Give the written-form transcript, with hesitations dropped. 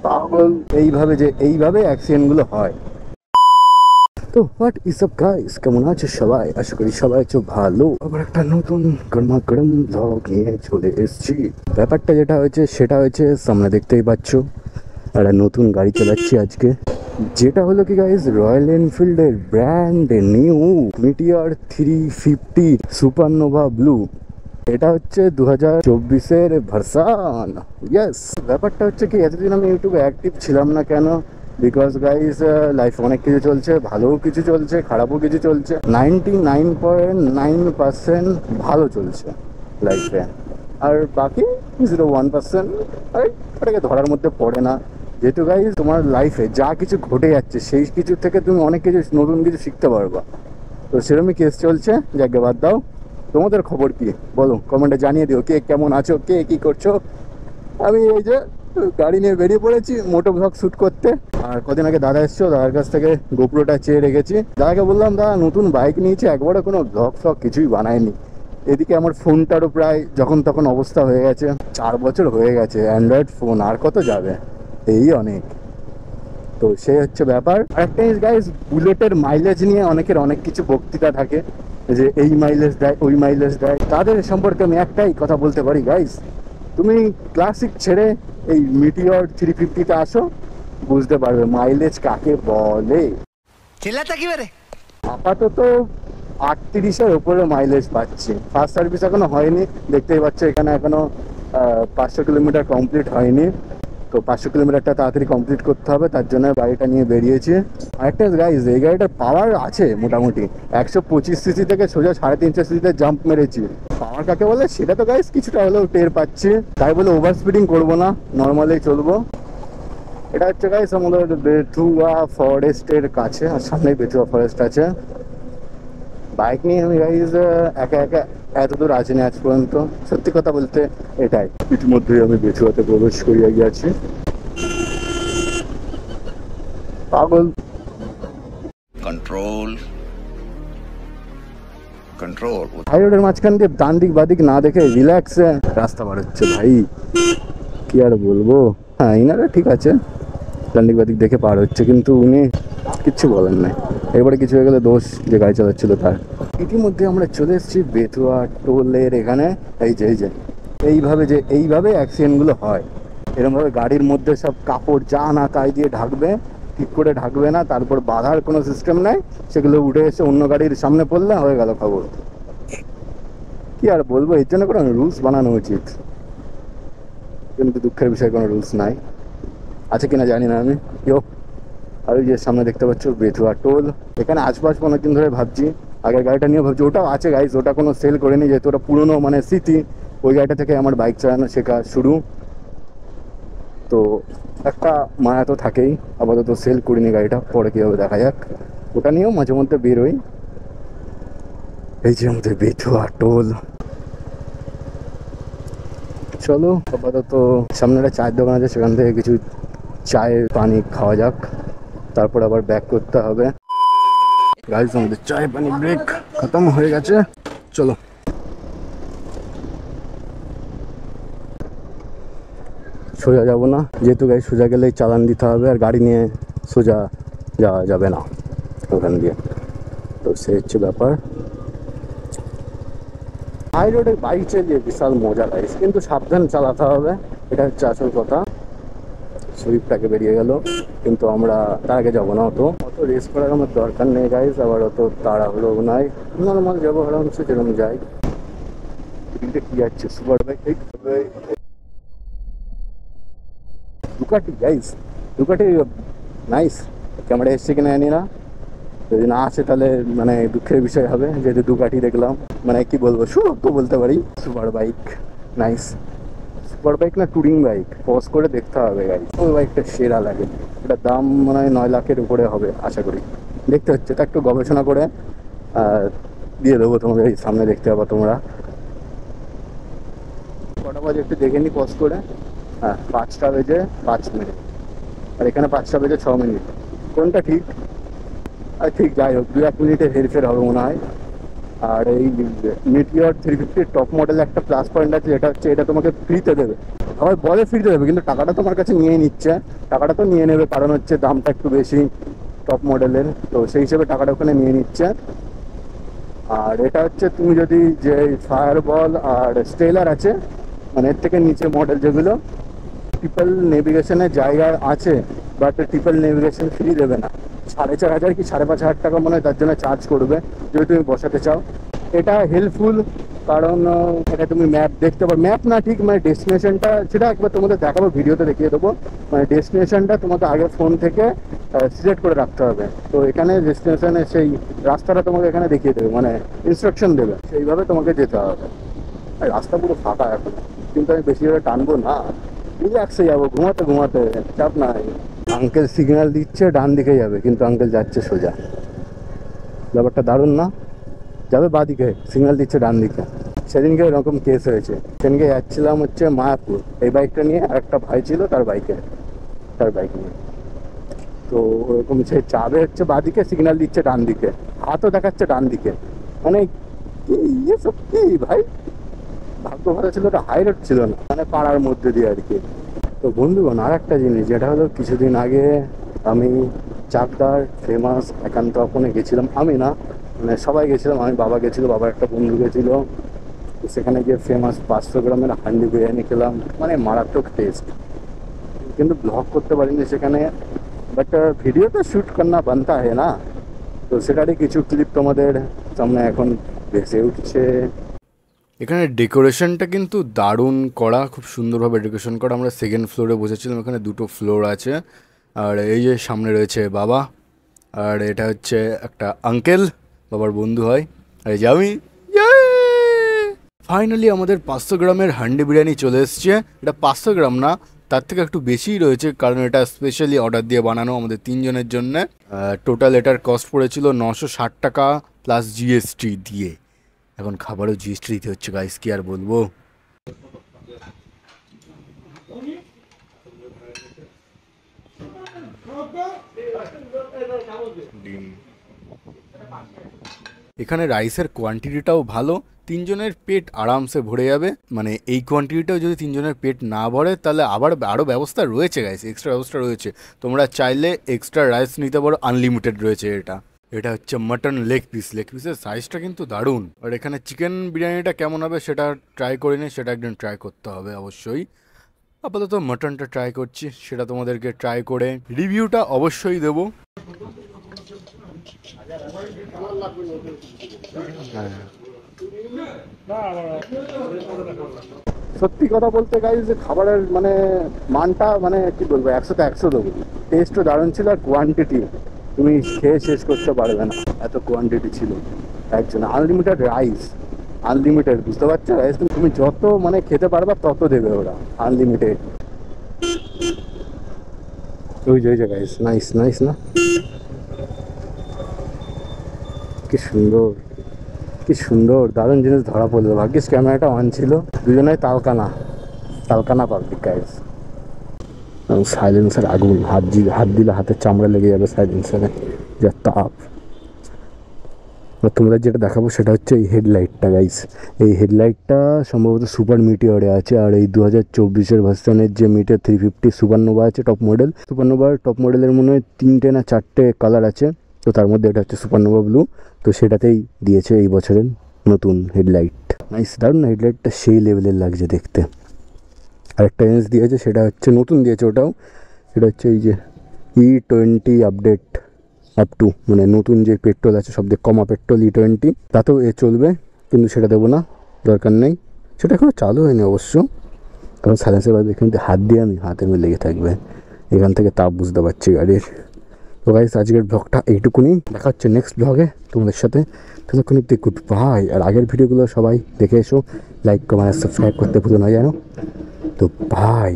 পাগল এইভাবে অ্যাক্সিডেন্ট গুলো হয়। তো হোয়াট ইজ আপ গাইস, কেমন আছে সবাই? আশা করি সবাই আছো ভালো। আবার একটা নতুন গরমা গরম ব্লগ নিয়ে চলে এসেছি। ব্যাপারটা যেটা হয়েছে সেটা হয়েছে সামনে দেখতেই পাচ্ছ, একটা নতুন গাড়ি চালাচ্ছি আজকে, যেটা হলো কি গাইস রয়্যাল এনফিল্ডের brand new Meteor 350 Supernova blue. এটা হচ্ছে 2024-এর ভার্সন। ইয়েস, ব্যাপারটা হচ্ছে কি এতদিন আমি ইউটিউবে অ্যাক্টিভ ছিলাম না কেন? বিকজ গাইস লাইফে অনেক কিছু চলছে, ভালোও কিছু চলছে, খারাপও কিছু চলছে। 99.9% ভালো চলছে লাইফে, আর বাকি 0.1% ওটাকে ধরার মধ্যে পড়ে না। যেহেতু গাইস তোমার লাইফে যা কিছু ঘটে যাচ্ছে সেই কিছু থেকে তুমি অনেক কিছু নতুন কিছু শিখতে পারবা। তো সেরকমই কেস চলছে, যাকে বাদ দাও। তোমাদের খবর কি বলো, কমেন্টে জানিয়ে দিও কে কেমন আছো, কে কি করছো। আমি এই যে গাড়ি নিয়ে বেরিয়ে পড়েছি মোটো ব্লগ শ্যুট করতে। আর কদিন আগে দাদা এসছো, দাদার কাছ থেকে গোপ্রোটা চেয়ে রেখেছি। দাদাকে বললাম দাদা নতুন বাইক নিয়েছি, একবারও কোনো ব্লগ ফ্লগ কিছুই বানায়নি। এদিকে আমার ফোনটারও প্রায় যখন তখন অবস্থা হয়ে গেছে, 4 বছর হয়ে গেছে অ্যান্ড্রয়েড ফোন, আর কত যাবে, এই অনেক। তো সেই হচ্ছে ব্যাপার। আরেকটা জিনিস গাইস, বুলেটের মাইলেজ নিয়ে অনেকের অনেক কিছু বক্তৃতা থাকে, যে এই মাইলেজ দেয় ওই মাইলেজ দেয়। তাদের সম্পর্কে আমি একটাই কথা বলতে পারি গাইস, তুমি ক্লাসিক ছেড়ে এই মিটিওর 350-তে আসো, বুঝতে পারবে মাইলেজ কাকে বলে। চিল্লাটা কি বেরে? আপাতত 38-এর উপরে মাইলেজ পাচ্ছি। ফার্স্ট সার্ভিস এখনো হয়নি, দেখতেই পাচ্ছ এখানে এখনো 500 কিলোমিটার কমপ্লিট হয়নি। তো 500 কিলোমিটারটা তাড়াতাড়ি কমপ্লিট করতে হবে, তার জন্য গাড়িটা নিয়ে বেরিয়েছি। আরেকটা গাইজ, এই গাড়িটার পাওয়ার আছে মোটামুটি 125 সিসি থেকে সোজা 350 সিসিতে জাম্প মেরেছি। পাওয়ার কাকে বলে সেটা তো গাইজ কিছুটা হলেও টের পাচ্ছি, তাই বলে ওভার স্পিডিং করবো না, নর্মালি চলবো। এটা হচ্ছে গাইজ আমাদের বেথুয়া ফরেস্টের কাছে, আর সামনেই বেথুয়া ফরেস্ট আছে। বাইক নিয়ে আমি গাইজ একা একা এতদূর আসিনি আজ পর্যন্ত, সত্যি কথা বলতে এটাই। ইতিমধ্যেই আমি বেথুয়াতে প্রবেশ করিয়া গিয়েছি। পাগল কন্ট্রোল কন্ট্রোল। হাই রোডের মাঝখান দিয়ে ডান দিক বাদিক না দেখে রিল্যাক্সে রাস্তা বার হচ্ছে ভাই, কি আর বলবো। হ্যাঁ ইনারা ঠিক আছে, ডান দিক বাদিক দেখে পার হচ্ছে, কিন্তু উনি কিচ্ছু বলেন নাই। এবারে কিছু হয়ে গেলে দোষ যে গাড়ি চালাচ্ছিল তার। ইতিমধ্যে আমরা চলে এসেছি বেথুয়া টোলের এখানে। এই যে এইভাবে অ্যাক্সিডেন্টগুলো হয়, এরকমভাবে গাড়ির মধ্যে সব কাপড় যা না তাই দিয়ে ঢাকবে, ঠিক করে ঢাকবে না, তারপর বাঁধার কোনো সিস্টেম নাই, সেগুলো উঠে এসে অন্য গাড়ির সামনে পড়লে হয়ে গেল খবর। কি আর বলবো, এর জন্য কোনো রুলস বানানো উচিত, কিন্তু দুঃখের বিষয় কোনো রুলস নাই, আছে কিনা জানি না আমি। আর ওই যে সামনে দেখতে পাচ্ছ বেথুয়া টোল, এখানে আশপাশ অনেকদিন ধরে ভাবছি, আগের গাড়িটা নিয়ে ভাবছি, ওটাও আছে গাইজ, ওটা কোনো সেল করিনি যেহেতু ওটা পুরনো মানে স্মৃতি। ওই গাড়িটা থেকে আমার বাইক চালানো শেখা শুরু, তো একটা মায়া তো থাকেই। আপাতত সেল করিনি গাড়িটা, পরে কীভাবে দেখা যাক। ওটা নিয়েও মাঝে মধ্যে বেরোই। এই যে আমাদের বেথুয়া টোল, চলো আপাতত সামনে একটা চায়ের দোকান আছে, সেখান থেকে কিছু চায়ের পানি খাওয়া যাক, তারপর আবার ব্যাক করতে হবে। গাইস আমাদের চায় পানি ব্রেক খতম হয়ে গেছে, চলো। সোজা যাবো না, যেহেতু গাড়ি সোজা গেলেই চালান দিতে হবে, আর গাড়ি নিয়ে সোজা যাওয়া যাবে না ওখান দিয়ে, তো সে হচ্ছে ব্যাপার। হাই রোডে বাইক চালিয়ে বিশাল মজা গাইস, কিন্তু সাবধান চালাতে হবে, এটা হচ্ছে আসল কথা। সুইফটটাকে বেরিয়ে গেল, কিন্তু আমরা তার আগে যাবো না, অত রেস করার আমার দরকার নেই গাইস, আবার অত তাড়াহুড়ো নাই, নর্মাল যাবো আরামসে যেরকম যাই। কি যাচ্ছে super bike, দুকাটি guys, দুকাটি nice. Camera এসছে কিনা জানি না, যদি না আসে তাহলে মানে দুঃখের বিষয় হবে, যেহেতু দুকাটি দেখলাম, মানে কি বলবো, সুরভ তো বলতে পারি। Super bike nice, super bike না টুরিং বাইক, পজ করে দেখতে হবে গাইস, ওই বাইকটা সেরা লাগে। ওটার দাম মনে হয় 9 লাখের উপরে হবে আশা করি, দেখতে হচ্ছে, তা একটু গবেষণা করে দিয়ে দেবো তোমাদের, এই সামনে দেখতে পাবো তোমরা। কটা বাজে একটু দেখে নি পজ করে, হ্যাঁ 5টা বেজে 5 মিনিট, আর এখানে 5টা বেজে 6 মিনিট, কোনটা ঠিক? আর ঠিক যাই হোক, 2-1 মিনিটে হেরফের হবে মনে হয়। আর এই মিটিওর 350 টপ মডেল একটা প্লাস পয়েন্ট আছে, যেটা হচ্ছে এটা তোমাকে ফ্রিতে দেবে, আবার বলে ফিরতে দেবে, কিন্তু টাকাটা তোমার কাছে নিয়ে নিচ্ছে। টাকাটা তো নিয়ে নেবে, কারণ হচ্ছে দামটা একটু বেশি টপ মডেলের, তো সেই হিসেবে টাকাটা ওখানে নিয়ে নিচ্ছে। আর এটা হচ্ছে তুমি যদি যে ফায়ারবল আর স্টেলার আছে, মানে এর থেকে নিচে মডেল যেগুলো, ট্রিপল নেভিগেশনের জায়গা আছে, বাট ট্রিপল নেভিগেশন ফ্রি দেবে না। 4,500 কি 5,500 টাকা মনে হয় তার জন্য চার্জ করবে যদি তুমি বসাতে চাও। এটা হেল্পফুল, কারণ এটা তুমি ম্যাপ দেখতে পারো, ম্যাপ না ঠিক মানে ডেস্টিনেশনটা, সেটা একবার তোমাদের দেখাবো, ভিডিওতে দেখিয়ে দেবো। মানে ডেস্টিনেশনটা তোমাকে আগে ফোন থেকে সিলেক্ট করে রাখতে হবে। তো এখানে ডেস্টিনেশনের সেই রাস্তাটা তোমাকে এখানে দেখিয়ে দেবে, মানে ইনস্ট্রাকশন দেবে, সেইভাবে তোমাকে যেতে হবে। আর রাস্তা পুরো ফাঁকা এখন, কিন্তু আমি বেশি করে টানবো না, রিল্যাক্সে যাবো, ঘুমাতে ঘুমাতে, চাপ নাই। আঙ্কেল সিগন্যাল দিচ্ছে ডান দিকে যাবে, কিন্তু আঙ্কেল যাচ্ছে সোজা। ব্যাপারটা দারুণ না? যাবে বাঁ দিকে, সিগন্যাল দিচ্ছে ডান দিকে। সেদিনকে এরকম কেস হয়েছে। সেদিনকে যাচ্ছিলাম হচ্ছে মায়াপুর এই বাইকটা নিয়ে, আর একটা ভাই ছিল তার বাইক নিয়ে। তো ওরকম সে যাবে হচ্ছে বাঁ দিকে, সিগন্যাল দিচ্ছে ডান দিকে, হাতও দেখাচ্ছে ডান দিকে। মানে কি ইয়ে সব কি ভাই, ভাগ্য ভালো ছিল ওটা হাই রোড ছিল না, মানে পাড়ার মধ্যে দিয়ে আর কি। তো বন্ধুগণ, আর একটা জিনিস যেটা হলো, কিছুদিন আগে আমি চাকদার ফেমাস একান্ত আপনে গেছিলাম। আমি না, মানে সবাই গেছিলাম, আমি, বাবা গেছিলো, বাবার একটা বন্ধু গেছিলো। তো সেখানে গিয়ে ফেমাস 500 গ্রামের হান্ডি বিরিয়ানি খেলাম, মানে মারাত্মক টেস্ট। কিন্তু ব্লগ করতে পারিনি সেখানে, বাট ভিডিও তো শ্যুট করনা বানতা হয় না, তো সেটারই কিছু ক্লিপ তোমাদের সামনে এখন ভেসে উঠছে। এখানে ডেকোরেশনটা কিন্তু দারুণ করা, খুব সুন্দরভাবে ডেকোরেশন করা। আমরা সেকেন্ড ফ্লোরে বসেছিলাম, এখানে 2টো ফ্লোর আছে। আর এই যে সামনে রয়েছে বাবা, আর এটা হচ্ছে একটা আঙ্কেল, বাবার বন্ধু হয়। আর এই যে আমি। ফাইনালি আমাদের 500 গ্রামের হান্ডি বিরিয়ানি চলে এসছে। এটা 500 গ্রাম না, তার থেকে একটু বেশিই রয়েছে, কারণ এটা স্পেশালি অর্ডার দিয়ে বানানো আমাদের 3 জনের জন্য। টোটাল এটার কস্ট পড়েছিল 960 টাকা প্লাস জিএসটি দিয়ে। এখন খাবারও জিএসটি দিতে হচ্ছে গাইস, কি আর বলবো। এখানে রাইসের কোয়ান্টিটিটাও ভালো, 3 জনের পেট আরামসে ভরে যাবে। মানে এই কোয়ান্টিটিটাও যদি 3 জনের পেট না ভরে, তাহলে আরও ব্যবস্থা রয়েছে গাইস, এক্সট্রা ব্যবস্থা রয়েছে। তোমরা চাইলে এক্সট্রা রাইস নিতে পারো, আনলিমিটেড রয়েছে এটা। এটা হচ্ছে মাটন লেগ পিসের সাইজটা কিন্তু দারুণ। আর এখানে চিকেন বিরিয়ানিটা কেমন হবে সেটা ট্রাই করিনি, সেটা একদিন ট্রাই করতে হবে অবশ্যই। আপাতত মাটনটা ট্রাই করছি, সেটা তোমাদেরকে ট্রাই করে রিভিউটা অবশ্যই দেবো। সত্যি কথা বলতে গাইস, যে খাবারের মানে মানটা, মানে কি বলবো, 100তে 100 দেবো। টেস্টও দারুণ ছিল, আর কোয়ান্টিটি তুমি খেয়ে শেষ করতে পারবে না, এত কোয়ান্টিটি ছিল। একজন আনলিমিটেড রাইস, আনলিমিটেড, বুঝতে পারছো রাইস, তুমি যত মানে খেতে পারবা তত দেবে ওরা, আনলিমিটেড। ওই যে গাইস, নাইস নাইস না, কি সুন্দর, কি সুন্দর, দারুণ জিনিস ধরা পড়লো। ভাগ্যিস ক্যামেরাটা অন ছিল। দুজনে তালকানা পাবলিক গাইস। সাইলেন্সার আগুন, হাত দিলে হাতের চামড়া লেগে যাবে সাইলেন্সারে, যা তাপ। তোমাদের যেটা দেখাবো সেটা হচ্ছে এই হেডলাইটটা গাইস। এই হেডলাইটটা সম্ভবত সুপার মিটিওরে আছে, আর এই 2024-এর ভার্সনের যে মিটার 350 সুপারনোভা আছে টপ মডেল, সুপারনোভার টপ মডেলের মনে হয় 3টে না 4টে কালার আছে, তো তার মধ্যে এটা হচ্ছে সুপারনোভা ব্লু। তো সেটাতেই দিয়েছে এই বছরের নতুন হেডলাইট। নাইস, দারুণ না হেডলাইটটা, সেই লেভেলের লাগছে দেখতে। আরেকটা জিনিস দিয়েছে, সেটা হচ্ছে নতুন দিয়েছে ওটাও, সেটা হচ্ছে এই যে E20 আপডেট আপ টু, মানে নতুন যে পেট্রোল আছে সব থেকে কমা পেট্রোল E20, তাতেও এ চলবে, কিন্তু সেটা দেবো না, দরকার নেই। সেটা এখনও চালু হয়নি অবশ্য, কারণ সাইলেন্সের বাইরে এখান থেকে হাত দিয়ে আমি, হাতের মধ্যে লেগে থাকবে, এখান থেকে তাপ বুঝতে পারছি গাড়ির। তো গাইস, আজকের ব্লগটা এইটুকুনি, দেখা হচ্ছে নেক্সট ব্লগে তোমাদের সাথে। ততক্ষণ একটু গুড বাই। আর আগের ভিডিওগুলো সবাই দেখে এসো, লাইক কমেন্ট সাবস্ক্রাইব করতে ভুলো না যেন। তো বাই।